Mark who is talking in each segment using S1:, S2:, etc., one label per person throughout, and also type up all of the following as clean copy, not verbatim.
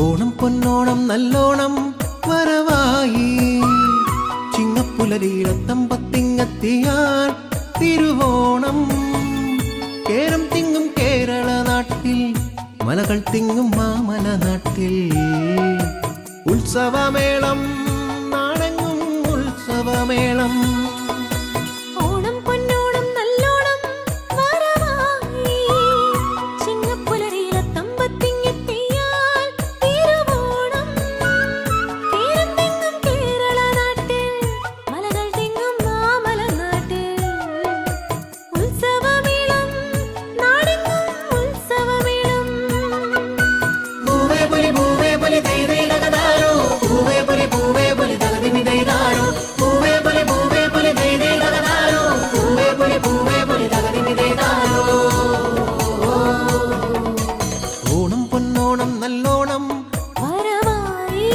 S1: ഓണം പൊന്നോണം നല്ലോണം വരവായി ചിങ്ങപ്പുലരിയിലത്തമ്പത്തിങ്ങെത്തിയാൽ തിരുവോണം കേരം തിങ്ങും കേരള നാട്ടിൽ മലകൾ തിങ്ങും മാമല നാട്ടിൽ ഉത്സവമേളം നാടെങ്ങും ഉത്സവമേളം ഓണം പൊന്നോണം നല്ലോണം
S2: വരവായി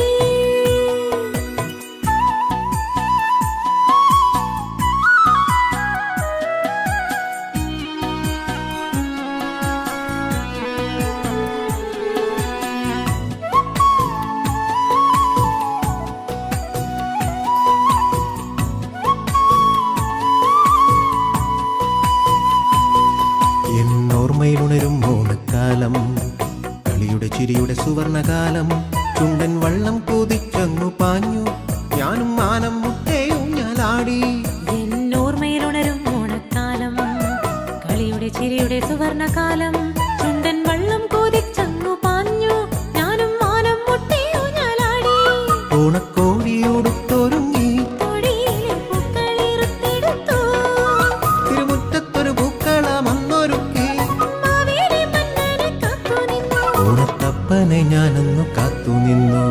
S1: എന്നോർമ്മയിലുണരും ഓണക്കാലം കളിയുടെ ചിരിയുടെ സുവർണകാലം ചുണ്ടൻ വള്ളം കൊതിച്ചങ്ങു പാഞ്ഞു ഞാനും മാനം മുട്ടേയും ഞാലാടി
S2: എന്നോർമ്മയിലുണരും ഓണക്കാലം കളിയുടെ ചിരിയുടെ സുവർണകാലം ചുണ്ടൻ വള്ളം കൊതിച്ചങ്ങു പാഞ്ഞു ഞാനും മാനം മുട്ടേയും ഞാലാടി
S1: ഓണക്കോടിയോടുത്തൊരുങ്ങി
S2: തൊടിയിലെ പൂക്കളിറുത്തെടുത്തു
S1: തിരുമുറ്റത്തൊരു പൂക്കളമന്നൊരുക്കി
S2: മാവേലി മന്നനെ കാത്തുനിന്നു
S1: ഓണത്തപ്പനെ ഞാനൊന്നു കാത്തുനിന്നു